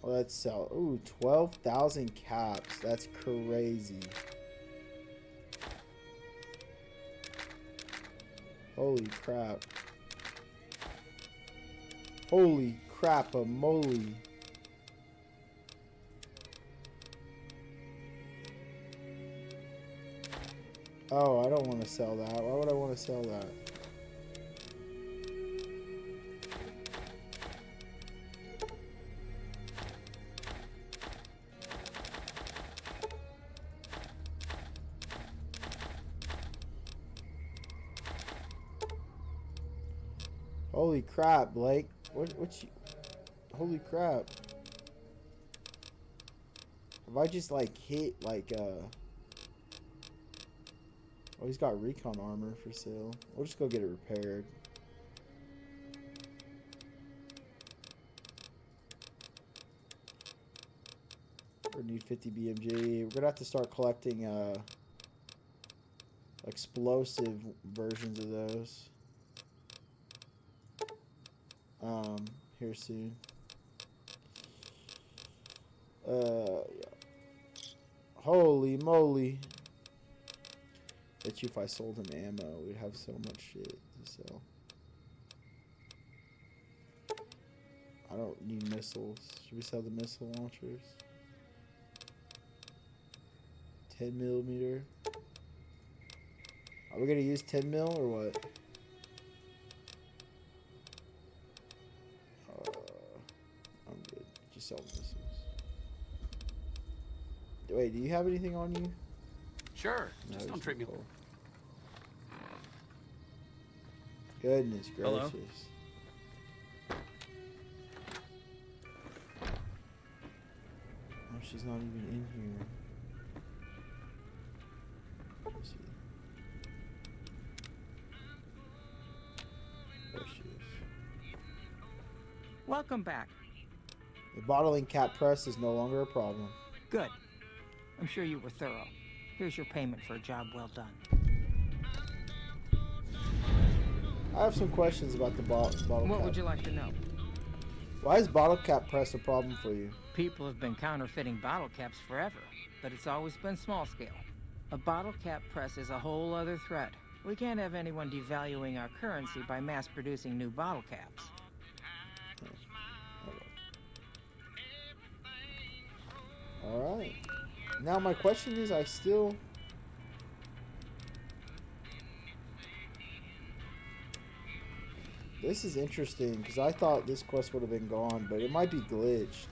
Let's sell. Ooh, 12,000 caps. That's crazy. Holy crap. Holy crap-a-moly. Oh, I don't want to sell that. Why would I want to sell that? Holy crap, Blake. What you... Holy crap. If I just, like, hit, like, Oh, he's got recon armor for sale. We'll just go get it repaired. We need 50 BMG. We're gonna have to start collecting, explosive versions of those. Here soon. Yeah. Holy moly. Bet you if I sold him ammo, we'd have so much shit to sell. I don't need missiles. Should we sell the missile launchers? 10mm. Are we gonna use 10 mil or what? I'm good. Just sell missiles. Wait, do you have anything on you? Sure. No, Just don't treat me. cool. Goodness gracious. Hello? Oh, she's not even in here. Let's see. There she is. Welcome back. The bottling cap press is no longer a problem. Good. I'm sure you were thorough. Here's your payment for a job well done. I have some questions about the bottle What cap. would you like to know? Why is bottle cap press a problem for you? People have been counterfeiting bottle caps forever, but it's always been small scale. A bottle cap press is a whole other threat. We can't have anyone devaluing our currency by mass producing new bottle caps. Alright. Now my question is, This is interesting, because I thought this quest would have been gone, but it might be glitched.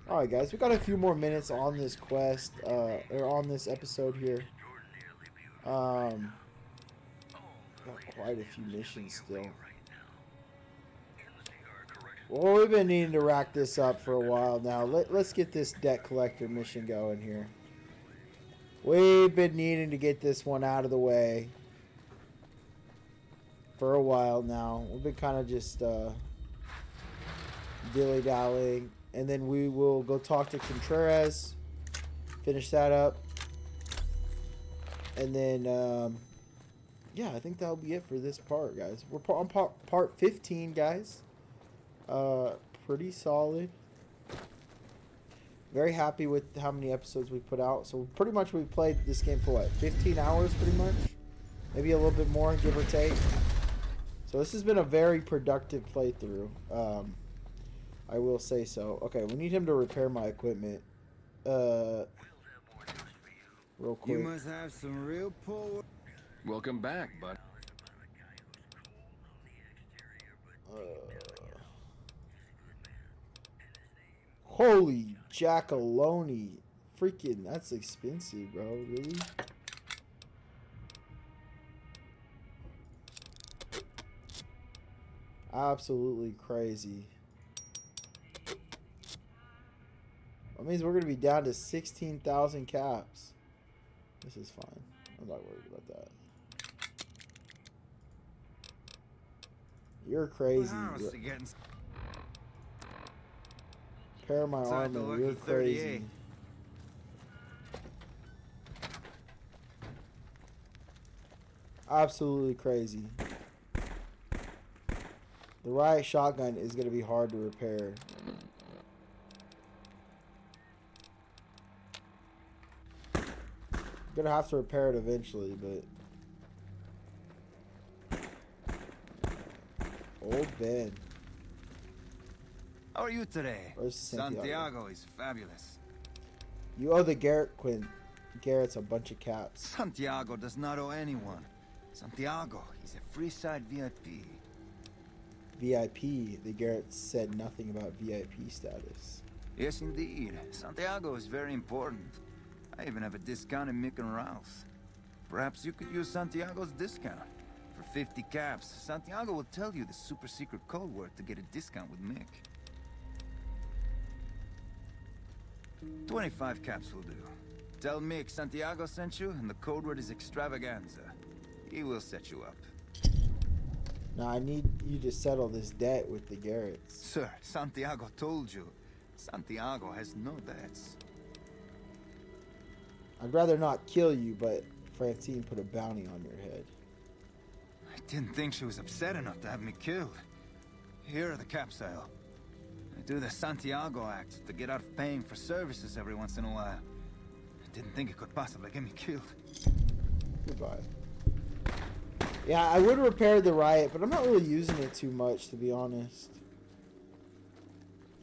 Alright guys, we got a few more minutes on this quest, or on this episode here. Got quite a few missions still. Well, we've been needing to rack this up for a while now. Let's get this debt collector mission going here. We've been needing to get this one out of the way for a while now. We've been kind of just dilly-dallying. And then we will go talk to Contreras, finish that up. And then, yeah, I think that'll be it for this part, guys. We're on part 15, guys. Pretty solid. Very happy with how many episodes we put out. So pretty much we've played this game for what, 15 hours pretty much? Maybe a little bit more, give or take. So this has been a very productive playthrough. I will say so. Okay, we need him to repair my equipment. Real quick. You must have some real poor. Welcome back, bud. Holy jackaloni. freaking, that's expensive, bro. Really? Absolutely crazy. That means we're going to be down to 16,000 caps. This is fine. I'm not worried about that. You're crazy. Repair my armor. You're crazy. Absolutely crazy. The riot shotgun is going to be hard to repair. I'm going to have to repair it eventually, but... Old Ben. How are you today? Where's Santiago is fabulous. You owe the Garrett's a bunch of caps. Santiago does not owe anyone. Santiago, he's a Freeside VIP. VIP? The Garretts said nothing about VIP status. Yes, indeed. Santiago is very important. I even have a discount in Mick and Ralph's. Perhaps you could use Santiago's discount. For 50 caps, Santiago will tell you the super secret code word to get a discount with Mick. 25 caps will do. Tell Mick Santiago sent you, and the code word is extravaganza. He will set you up. Now I need you to settle this debt with the Garretts. Sir, Santiago told you. Santiago has no debts. I'd rather not kill you, but Francine put a bounty on your head. I didn't think she was upset enough to have me killed. Here are the caps, Al. I do the Santiago Act to get out of paying for services every once in a while. I didn't think it could possibly get me killed. Goodbye. Yeah, I would repair the riot, but I'm not really using it too much, to be honest.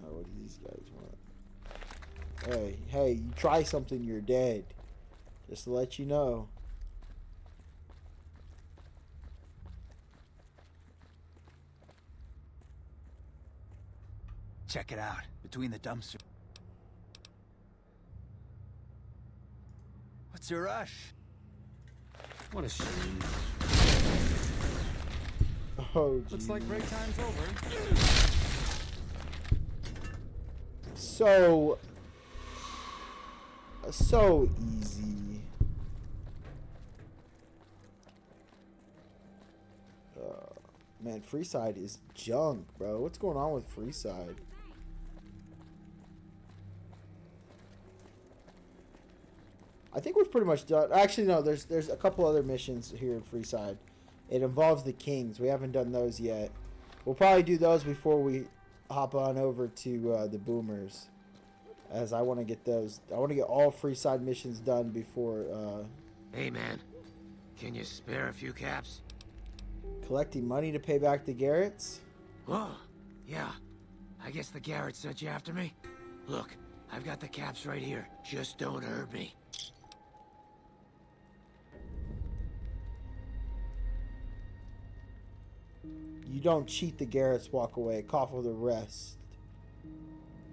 Oh, what do these guys want? Hey, you try something, you're dead. Just to let you know. Check it out, between the dumpsters. What's your rush? What a shame. Oh, geez. Looks like break time's over. So easy. Man, Freeside is junk, bro. What's going on with Freeside? I think we've pretty much done. Actually, no. There's a couple other missions here in Freeside. It involves the Kings. We haven't done those yet. We'll probably do those before we hop on over to the Boomers, as I want to get those. I want to get all Freeside missions done before. Hey, man. Can you spare a few caps? Collecting money to pay back the Garretts? Oh, yeah. I guess the Garretts sent you after me. Look, I've got the caps right here. Just don't hurt me. You don't cheat the Garretts, walk away. Cough with the rest.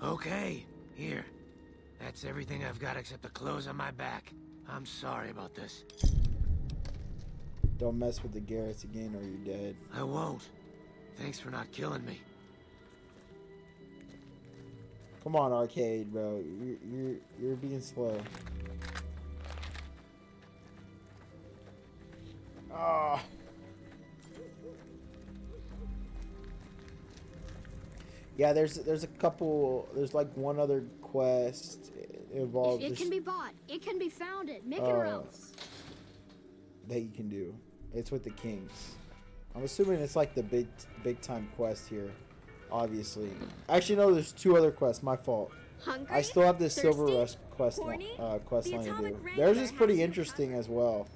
Okay, here. That's everything I've got except the clothes on my back. I'm sorry about this. Don't mess with the Garretts again or you're dead. I won't. Thanks for not killing me. Come on, Arcade, bro. You're being slow. Ah. Yeah, there's a couple. There's like one other quest involved. It can be bought. It can be founded. Mick and Ralph's. That you can do. It's with the Kings. I'm assuming it's like the big time quest here. Obviously. Actually, no. There's two other quests. My fault. Hungry? I still have this Thirsty? Silver Rush quest line to do. Theirs is pretty interesting as well.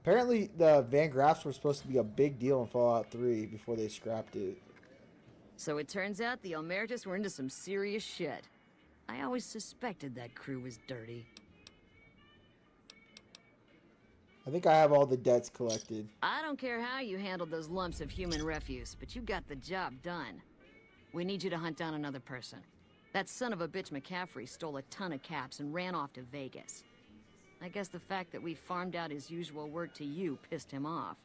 Apparently, the Van Graffs were supposed to be a big deal in Fallout 3 before they scrapped it. So it turns out the Emeritus were into some serious shit. I always suspected that crew was dirty. I think I have all the debts collected. I don't care how you handled those lumps of human refuse, but you got the job done. We need you to hunt down another person. That son of a bitch McCaffrey stole a ton of caps and ran off to Vegas. I guess the fact that we farmed out his usual work to you pissed him off.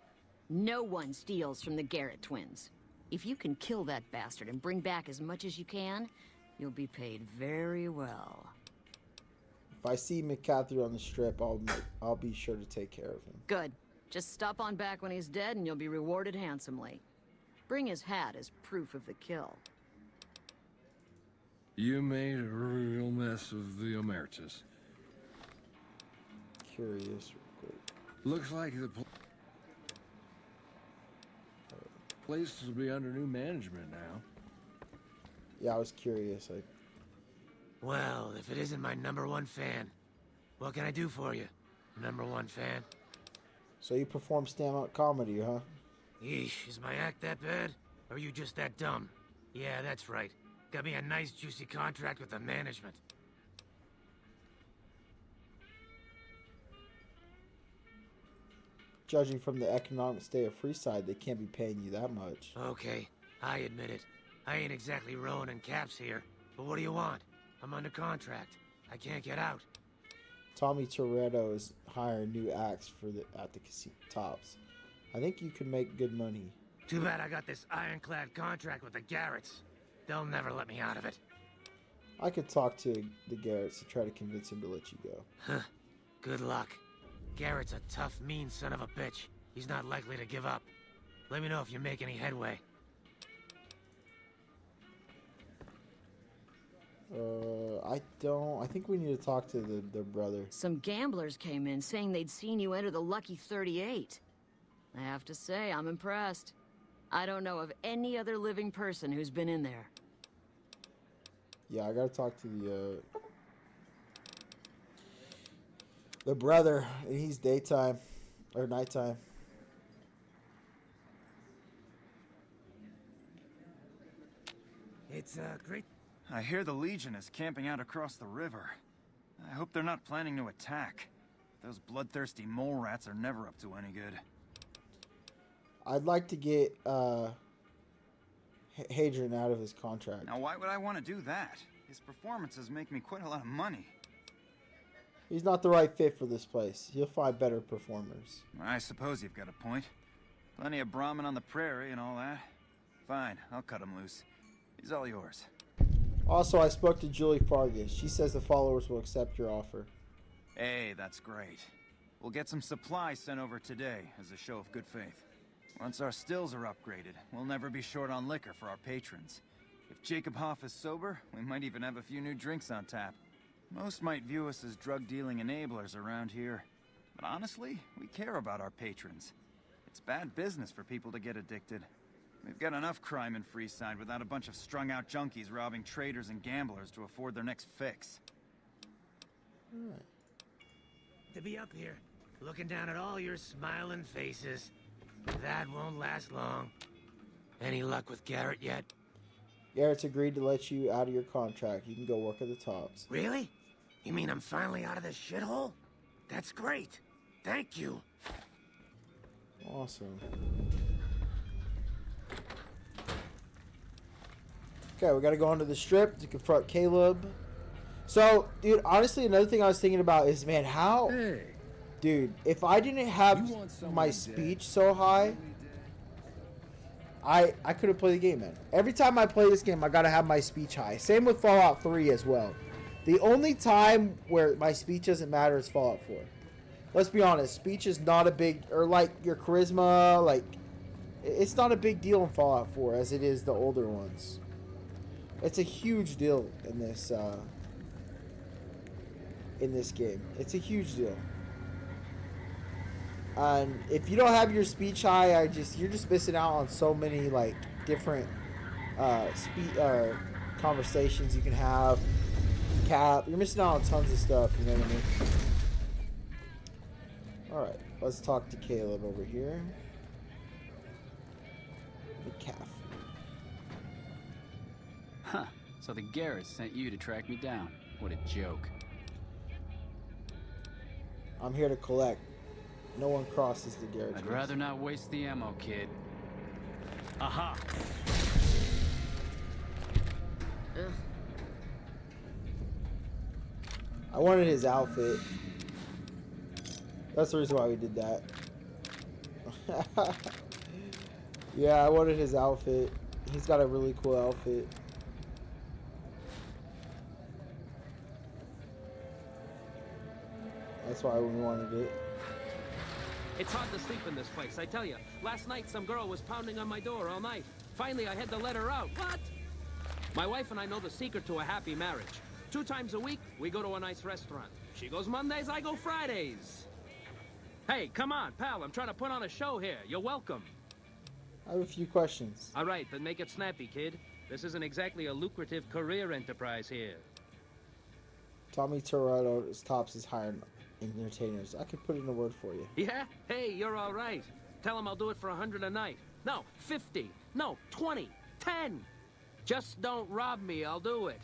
No one steals from the Garrett twins. If you can kill that bastard and bring back as much as you can, you'll be paid very well. If I see McCaffrey on the strip, I'll be sure to take care of him. Good. Just stop on back when he's dead and you'll be rewarded handsomely. Bring his hat as proof of the kill. You made a real mess of the Emeritus. Curious real quick. Looks like the place will be under new management now. Yeah, I was curious. Well, if it isn't my #1 fan, what can I do for you, #1 fan? So you perform stand-up comedy, huh? Yeesh, is my act that bad? Or are you just that dumb? Yeah, that's right. Got me a nice juicy contract with the management. Judging from the economic state of Freeside, they can't be paying you that much. Okay, I admit it. I ain't exactly rowing in caps here, but what do you want? I'm under contract. I can't get out. Tommy Toretto is hiring new acts at the casino tops. I think you can make good money. Too bad I got this ironclad contract with the Garretts. They'll never let me out of it. I could talk to the Garretts to try to convince him to let you go. Huh. Good luck. Garrett's a tough, mean son of a bitch. He's not likely to give up. Let me know if you make any headway. I don't. I think we need to talk to their brother. Some gamblers came in saying they'd seen you enter the Lucky 38. I have to say, I'm impressed. I don't know of any other living person who's been in there. Yeah, I gotta talk to the brother. He's daytime or nighttime. It's great. I hear the Legion is camping out across the river. I hope they're not planning to attack. Those bloodthirsty mole rats are never up to any good. I'd like to get Hadrian out of his contract. Now, why would I want to do that? His performances make me quite a lot of money. He's not the right fit for this place. You'll find better performers. I suppose you've got a point. Plenty of Brahmin on the prairie and all that. Fine, I'll cut him loose. He's all yours. Also, I spoke to Julie Fargus. She says the followers will accept your offer. Hey, that's great. We'll get some supplies sent over today as a show of good faith. Once our stills are upgraded, we'll never be short on liquor for our patrons. If Jacob Hoff is sober, we might even have a few new drinks on tap. Most might view us as drug-dealing enablers around here. But honestly, we care about our patrons. It's bad business for people to get addicted. We've got enough crime in Freeside without a bunch of strung-out junkies robbing traders and gamblers to afford their next fix. Alright. To be up here, looking down at all your smiling faces. That won't last long. Any luck with Garrett yet? Garrett's agreed to let you out of your contract. You can go work at the tops. Really? You mean I'm finally out of this shithole? That's great. Thank you. Awesome. Okay, we gotta go onto the strip to confront Caleb. So, dude, honestly, another thing I was thinking about is, man, how... Hey. Dude, if I didn't have my speech so high, I couldn't play the game, man. Every time I play this game, I gotta have my speech high. Same with Fallout 3 as well. The only time where my speech doesn't matter is Fallout 4. Let's be honest, speech is not a big... Or, like, your charisma, like... It's not a big deal in Fallout 4 as it is the older ones. It's a huge deal in this game. It's a huge deal. And if you don't have your speech high, you're just missing out on so many like different conversations you can have. Cap, you're missing out on tons of stuff. You know what I mean? All right, let's talk to Caleb over here. The calf. Huh. So the Garretts sent you to track me down. What a joke. I'm here to collect. No one crosses the Garretts. I'd rather not waste the ammo, kid. Aha! Ugh. I wanted his outfit. That's the reason why we did that. Yeah, I wanted his outfit. He's got a really cool outfit. That's why we wanted it. It's hard to sleep in this place, I tell you. Last night, some girl was pounding on my door all night. Finally, I had to let her out. What? My wife and I know the secret to a happy marriage. 2 times a week, we go to a nice restaurant. She goes Mondays, I go Fridays. Hey, come on, pal. I'm trying to put on a show here. You're welcome. I have a few questions. All right, then make it snappy, kid. This isn't exactly a lucrative career enterprise here. Tommy Toretto's Tops is hiring entertainers. I could put in a word for you. Yeah? Hey, you're all right. Tell him I'll do it for 100 a night. No, 50. No, 20. 10. Just don't rob me. I'll do it.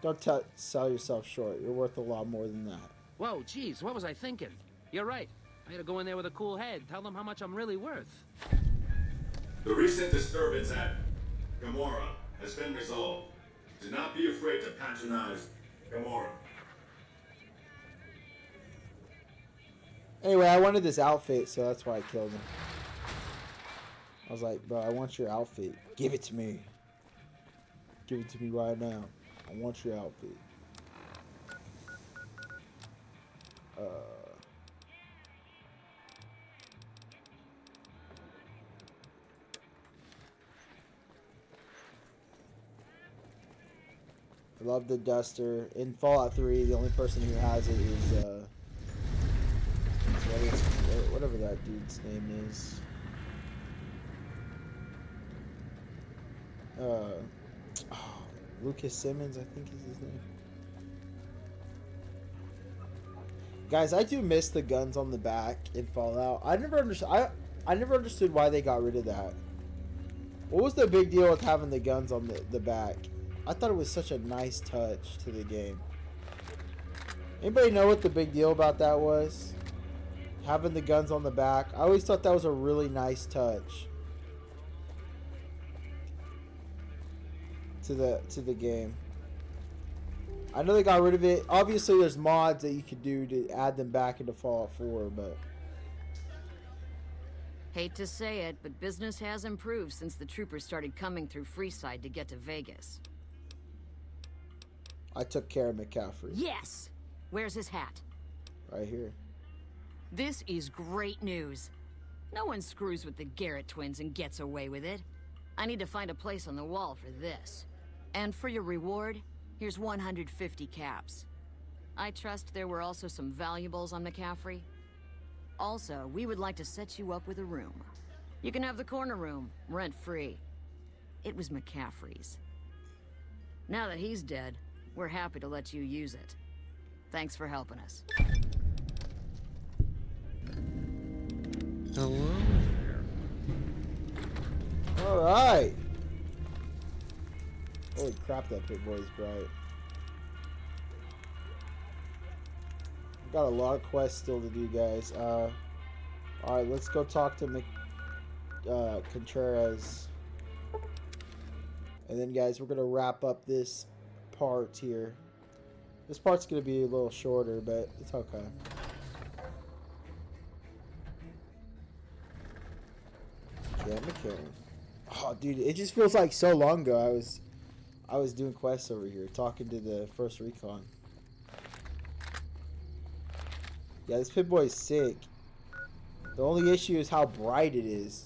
Don't sell yourself short. You're worth a lot more than that. Whoa, geez, what was I thinking? You're right. I had to go in there with a cool head. Tell them how much I'm really worth. The recent disturbance at Gamora has been resolved. Do not be afraid to patronize Gamora. Anyway, I wanted this outfit, so that's why I killed him. I was like, bro, I want your outfit. Give it to me. Give it to me right now. I want your outfit. I love the duster. In Fallout 3, the only person who has it is whatever that dude's name is. Lucas Simmons, I think is his name. Guys, I do miss the guns on the back in Fallout. I never understood why they got rid of that. What was the big deal with having the guns on the back? I thought it was such a nice touch to the game. Anybody know what the big deal about that was? Having the guns on the back. I always thought that was a really nice touch to the game. I know they got rid of it. Obviously, there's mods that you could do to add them back into Fallout 4, but Hate to say it, but business has improved since the troopers started coming through Freeside to get to Vegas. I took care of McCaffrey. Yes! Where's his hat? Right here. This is great news. No one screws with the Garrett twins and gets away with it. I need to find a place on the wall for this. And for your reward, here's 150 caps. I trust there were also some valuables on McCaffrey. Also, we would like to set you up with a room. You can have the corner room, rent-free. It was McCaffrey's. Now that he's dead, we're happy to let you use it. Thanks for helping us. Hello there. Alright. Holy crap, that pipboy is bright. Got a lot of quests still to do, guys. Alright, let's go talk to Contreras. And then, guys, we're going to wrap up this part here. This part's going to be a little shorter, but it's okay. Yeah, McCarran. Oh, dude, it just feels like so long ago I was doing quests over here, talking to the first recon. Yeah, this Pip-Boy is sick. The only issue is how bright it is.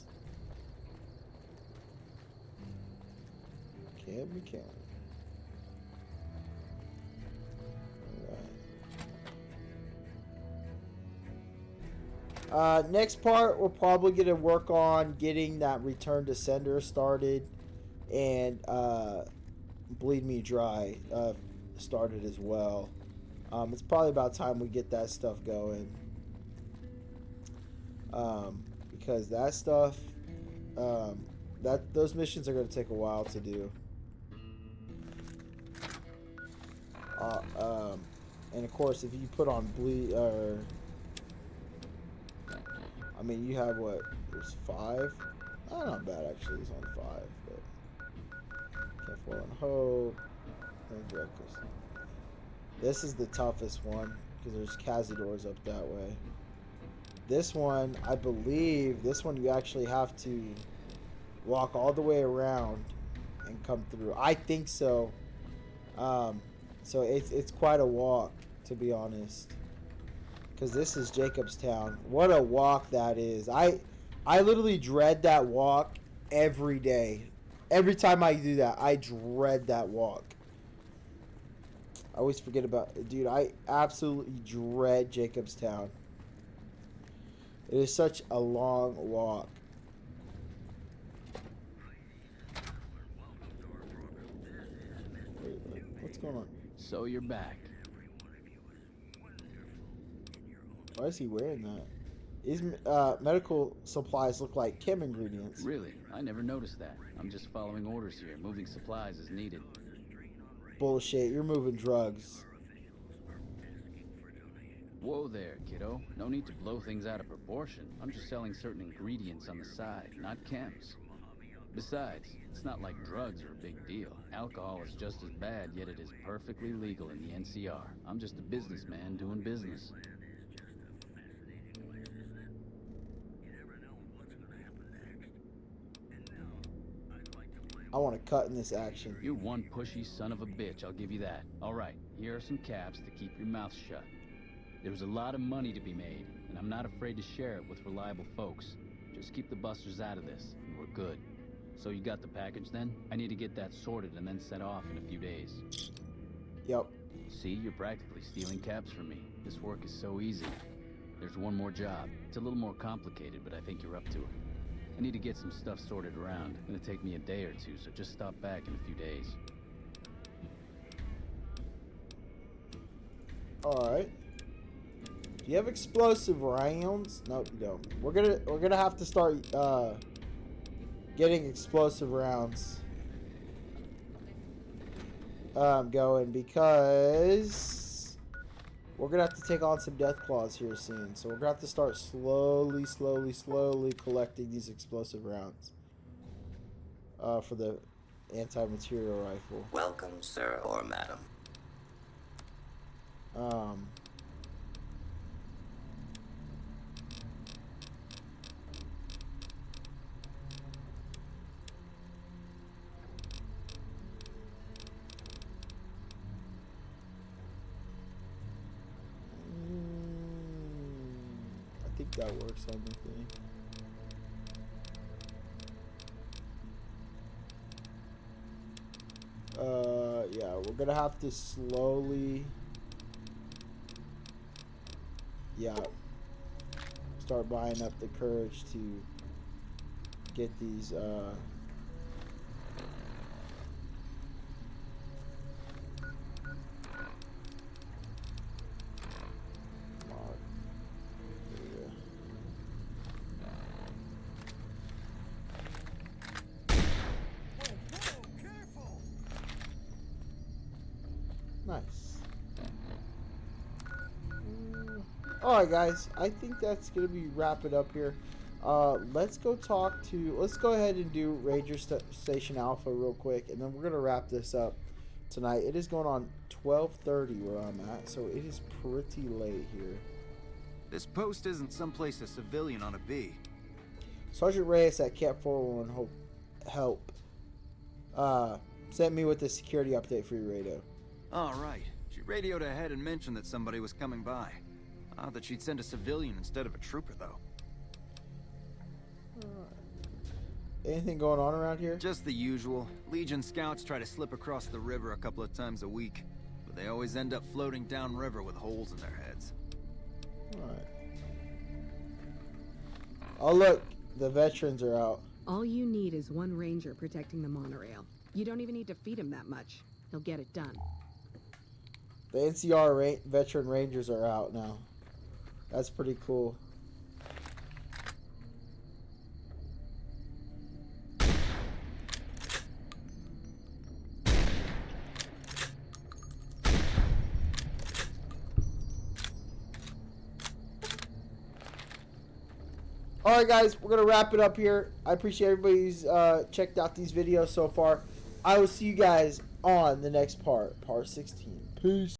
Can't be counted. Alright. Next part, we're probably going to work on getting that Return to Sender started. And Bleed Me Dry started as well. It's probably about time we get that stuff going. Because that stuff, those missions are going to take a while to do. And of course, if you put on I mean, you have what? There's 5? Oh, not bad actually. There's only 5, but can't fall on hope. And reckless. This is the toughest one because there's cazadors up that way. This one, I believe, this one you actually have to walk all the way around and come through. I think so. So it's quite a walk, to be honest. Because this is Jacobstown. What a walk that is. I literally dread that walk every day. Every time I do that, I dread that walk. I always forget about it. Dude, I absolutely dread Jacobstown. It is such a long walk. Wait, what's going on? So you're back. Why is he wearing that? These medical supplies look like chem ingredients. Really? I never noticed that. I'm just following orders here, moving supplies as needed. Bullshit, you're moving drugs. Whoa there, kiddo. No need to blow things out of proportion. I'm just selling certain ingredients on the side, not chems. Besides, it's not like drugs are a big deal. Alcohol is just as bad, yet it is perfectly legal in the NCR. I'm just a businessman doing business. I want to cut in this action. You're one pushy son of a bitch, I'll give you that. Alright, here are some caps to keep your mouth shut. There's a lot of money to be made, and I'm not afraid to share it with reliable folks. Just keep the busters out of this, and we're good. So you got the package then? I need to get that sorted and then set off in a few days. Yep. See, you're practically stealing caps from me. This work is so easy. There's one more job. It's a little more complicated, but I think you're up to it. I need to get some stuff sorted around. It's gonna take me a day or two, so just stop back in a few days. Alright. Do you have explosive rounds? Nope, you don't. We're gonna have to start getting explosive rounds going because we're gonna have to take on some death claws here soon. So we're gonna have to start slowly collecting these explosive rounds for the anti-material rifle. Welcome, sir or madam. I think that works on the thing. Yeah, we're gonna have to slowly, start buying up the courage to get these, nice. Alright guys, I think that's gonna be wrap it up here. Let's go ahead and do Ranger Station Alpha real quick, and then we're gonna wrap this up tonight. It is going on 12:30 where I'm at, so it is pretty late here. This post isn't someplace a civilian ought to be. Sergeant Reyes at Camp 411 help sent me with the security update for your radio. All right. She radioed ahead and mentioned that somebody was coming by. Odd that she'd send a civilian instead of a trooper, though. Anything going on around here? Just the usual. Legion scouts try to slip across the river a couple of times a week, but they always end up floating downriver with holes in their heads. Alright. Oh look, the veterans are out. All you need is one ranger protecting the monorail. You don't even need to feed him that much. He'll get it done. The NCR veteran rangers are out now. That's pretty cool. Alright guys, we're going to wrap it up here. I appreciate everybody's checked out these videos so far. I will see you guys on the next part, part 16. Peace.